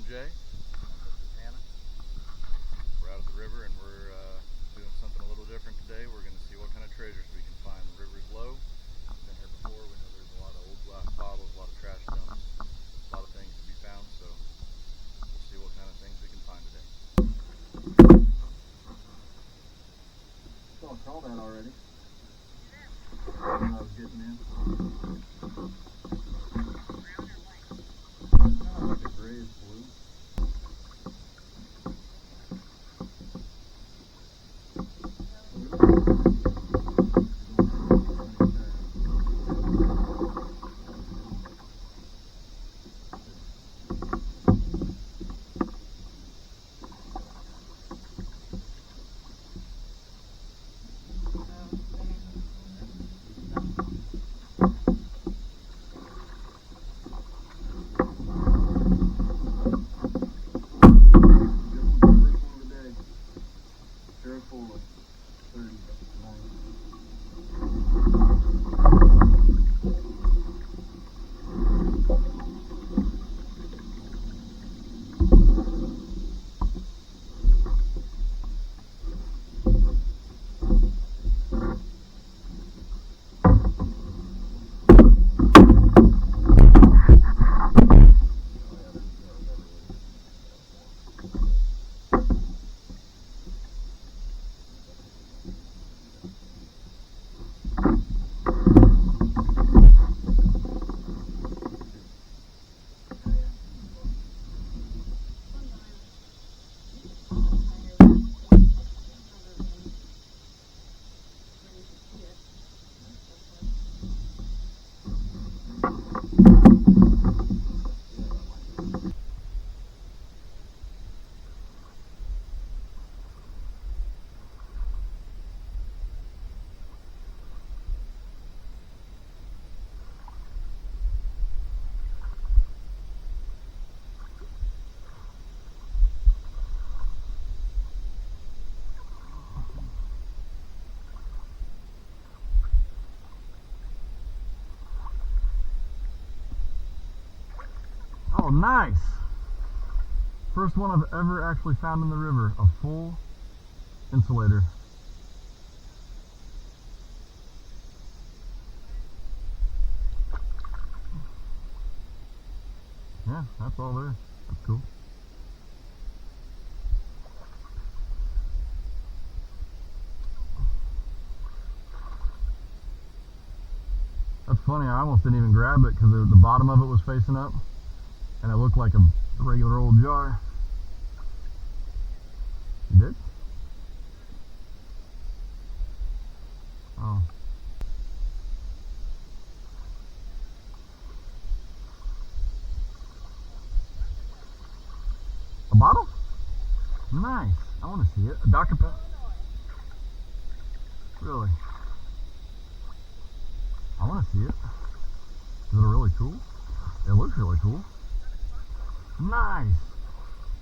Jay, and this is Hannah. We're out at the river and we're doing something a little different today. We're going to see what kind of treasures we can find. The river's low. We've been here before. We know there's a lot of old glass bottles, a lot of trash dumps, a lot of things to be found. So we'll see what kind of things we can find today. I saw that already. When I was getting in. Kind of like a grayish blue. Oh, nice! First one I've ever actually found in the river, a full insulator. Yeah, that's all there. That's cool. That's funny, I almost didn't even grab it because the bottom of it was facing up and it looked like a regular old jar. You did? Oh. A bottle? Nice. I want to see it. A Dr. Pepper? Really? I want to see it. Is it really cool? It looks really cool. Nice.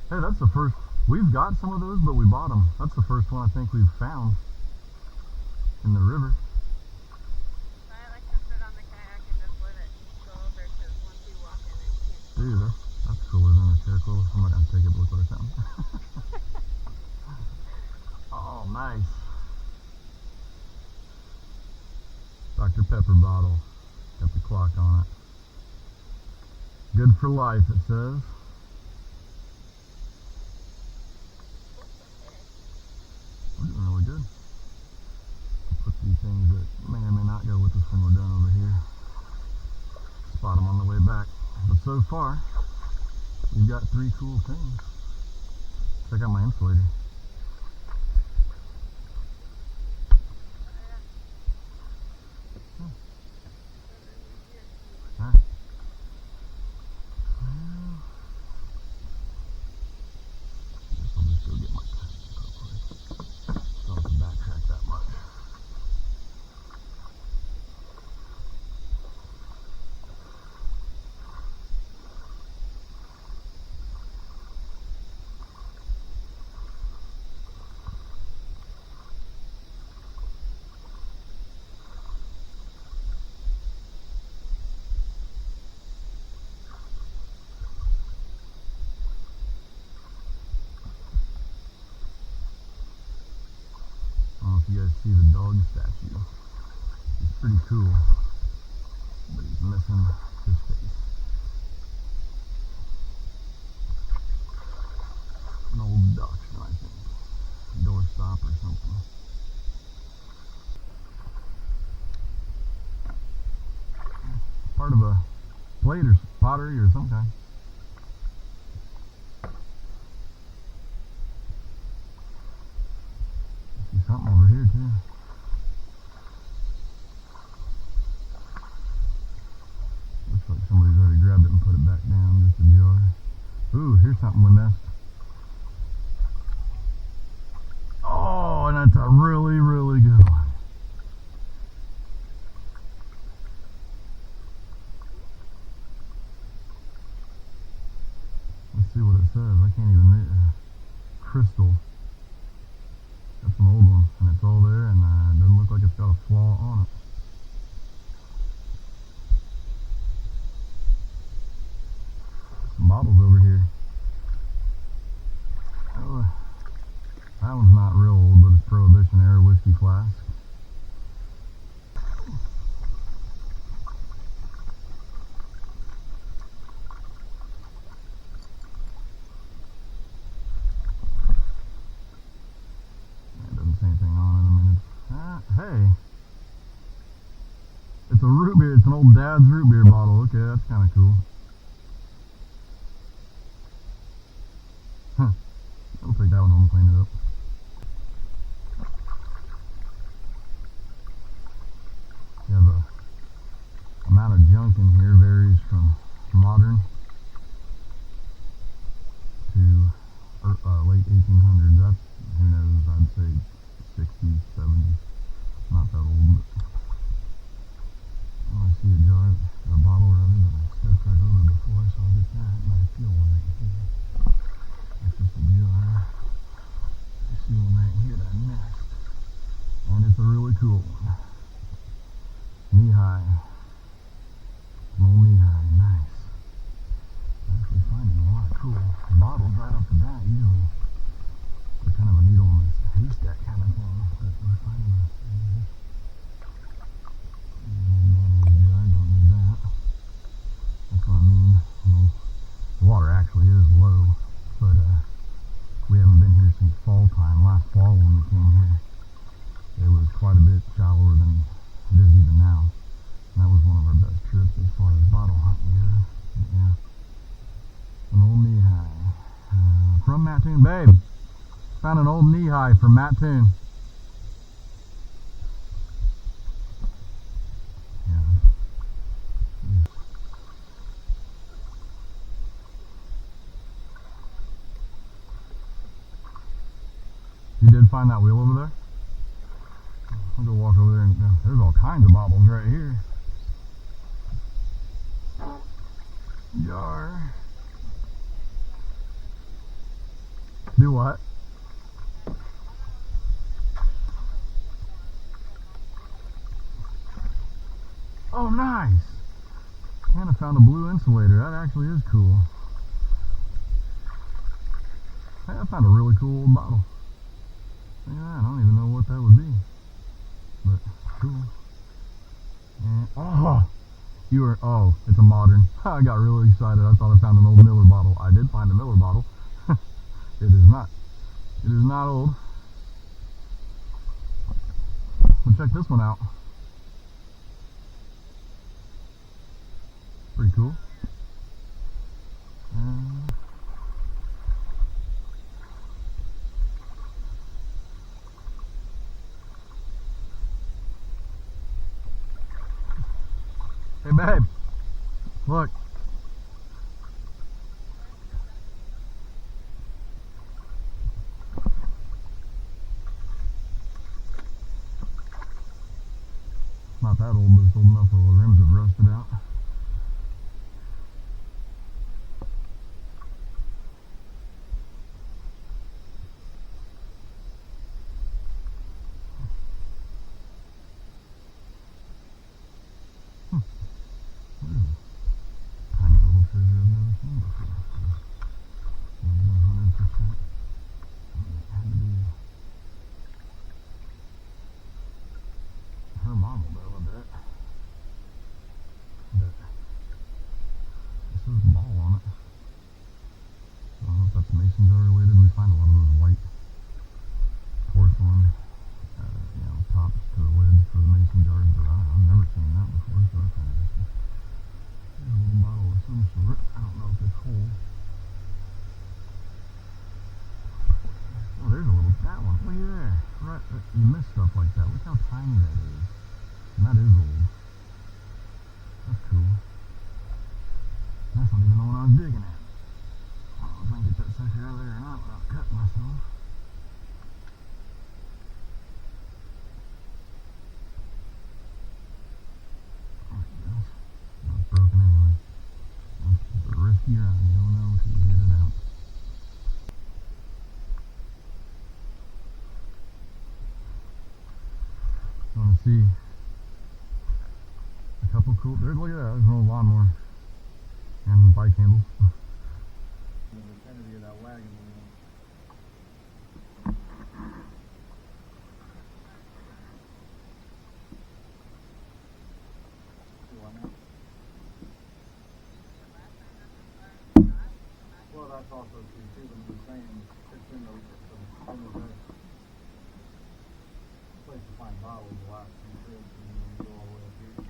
Hey, that's the first. We've got some of those, but we bought them. That's the first one I think we've found in the river. I like to sit on the kayak and just let it go over because once you walk in it, you can't. Dude, that's cooler than a circle. I'm not going to take it, but look what I found. Oh, nice. Dr. Pepper bottle. Got the clock on it. Good for life, it says. Looking really good. I'll put these things that may or may not go with us when we're done over here. Spot them on the way back. But so far, we've got 3 cool things. Check out my insulator. see the dog statue. He's pretty cool, but he's missing his face. An old Dachshund, I think. Doorstop or something. Part of a plate or pottery or some kind. See something over here too. Looks like somebody's already grabbed it and put it back down, just a jar. Ooh, here's something we missed. Oh, and that's a really, really good one. Let's see what it says. I can't even read it. Crystal. That's an old one, and it's all there, and it doesn't look like it's got a flaw on it. Some bottles over here. Oh, that one's not real old, but it's Prohibition era whiskey flask. Hey, it's a root beer. It's an old Dad's root beer bottle. Okay, that's kind of cool. Huh. I'll take that one home and clean it up. Yeah, the amount of junk in here varies from modern to late 1800s. That's, who knows, I'd say 60s, 70s. Not that old, but I see a jar, a bottle rather, that I stepped right over before, so I'll get that, and I feel one right here. That's just a jar. I see one right here that I missed, and it's a really cool one. Knee high. An old knee high, nice. I'm actually finding a lot of cool bottles right off the bat. Usually they're kind of a needle in this haystack kind of thing, but we're finding a don't need that. That's what I mean. You know, the water actually is low, but we haven't been here since fall time. Last fall when we came here, it was quite a bit shallower than it is even now. And that was one of our best trips as far as bottle hunting goes. But yeah, an old knee high from Mattoon. Babe, found an old knee high from Mattoon. You did find that wheel over there? I'll go walk over there and there's all kinds of bottles right here. Jar. Do what? Oh, nice. And I found a blue insulator. That actually is cool. Hey, I found a really cool old bottle. Yeah, I don't even know what that would be, but cool. And, oh, it's a modern. I got really excited. I thought I found an old Miller bottle. I did find a Miller bottle. It is not old. Well, check this one out. Pretty cool. Hey babe, look. It's not that old, but it's old enough where the rims have rusted out. Tiny little treasure I've never seen before. 100%. It had to be. You miss stuff like that. Look how tiny that is. And that is old. That's cool. That's not even the one I was digging at. I don't know if I can get that sucker out of there or not without cutting myself. There it goes. That's broken anyway. Let's keep it risky around. You don't know until you get it out. I want to see a couple cool. Look at that. There's an old lawnmower and bike handle. The vicinity of that wagon wheel. Well, that's also true too. When you're saying it's in the place to find bottles a lot. And you go all the way up here.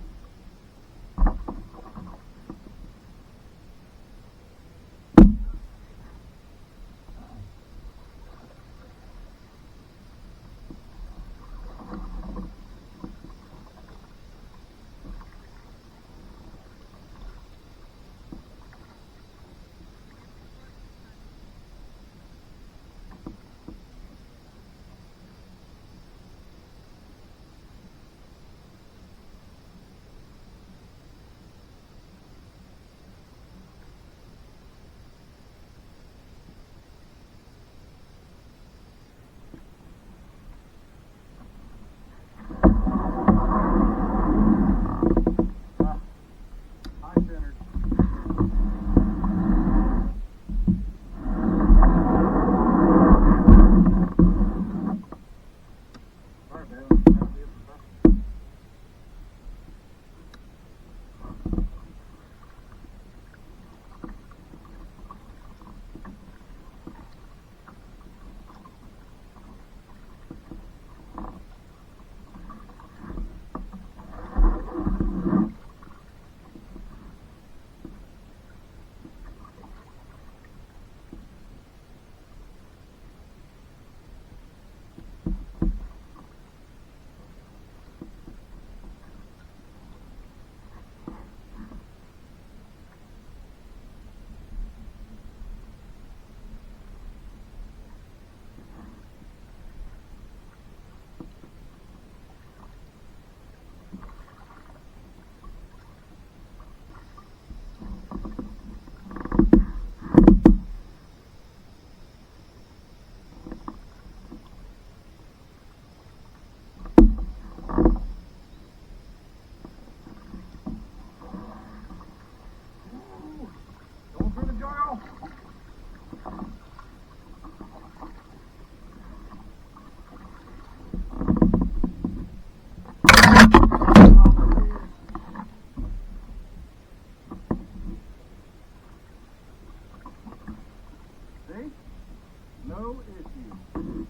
No issue.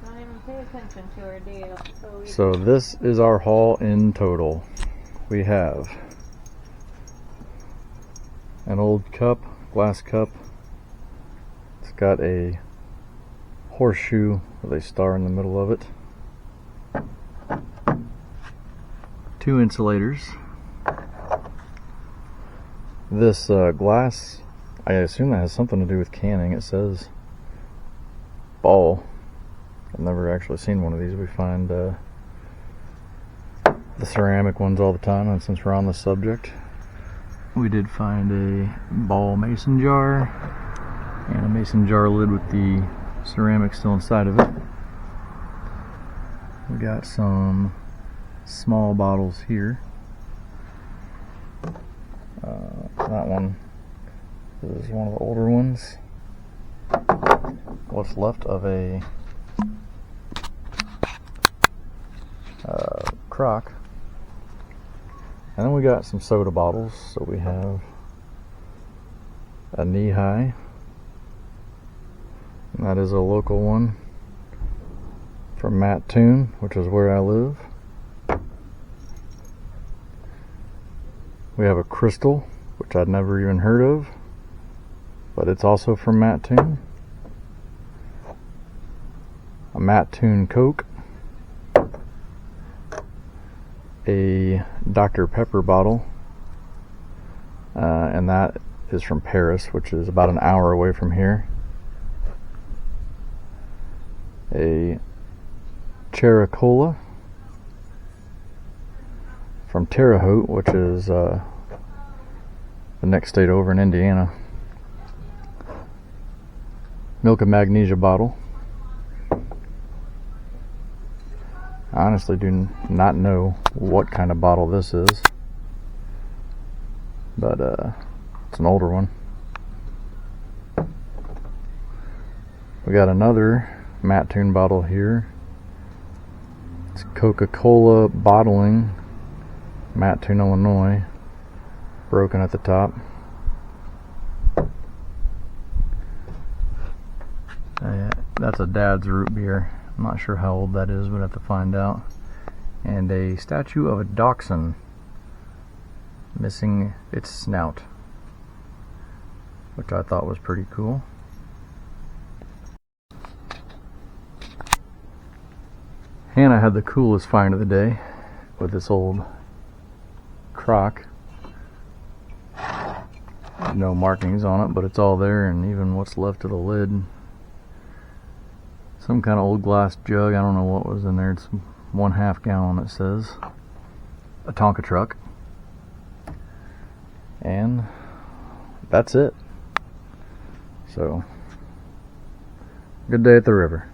Don't even pay attention to her, do you? So this is our haul in total. We have an old cup, glass cup. It's got a horseshoe with a star in the middle of it. 2 insulators. This glass, I assume that has something to do with canning. It says Ball. I've never actually seen one of these. We find the ceramic ones all the time, and since we're on the subject, we did find a Ball mason jar and a mason jar lid with the ceramic still inside of it. We got some small bottles here. That one is one of the older ones. What's left of a crock. And then we got some soda bottles. So we have a Knee High. And that is a local one from Mattoon, which is where I live. We have a Crystal, which I'd never even heard of, but it's also from Mattoon. a Mattoon Coke, a Dr. Pepper bottle, and that is from Paris, which is about an hour away from here. A Chericola from Terre Haute, which is the next state over in Indiana. Milk and Magnesia bottle. I honestly do not know what kind of bottle this is, but it's an older one. We got another Mattoon bottle here. It's Coca-Cola Bottling, Mattoon, Illinois, broken at the top. That's a Dad's root beer. I'm not sure how old that is, we'd have to find out. And a statue of a dachshund missing its snout, which I thought was pretty cool. Hannah had the coolest find of the day with this old crock. No markings on it, but it's all there, and even what's left of the lid. Some kind of old glass jug. I don't know what was in there. It's 1/2 gallon, it says. A Tonka truck. And that's it. So, good day at the river.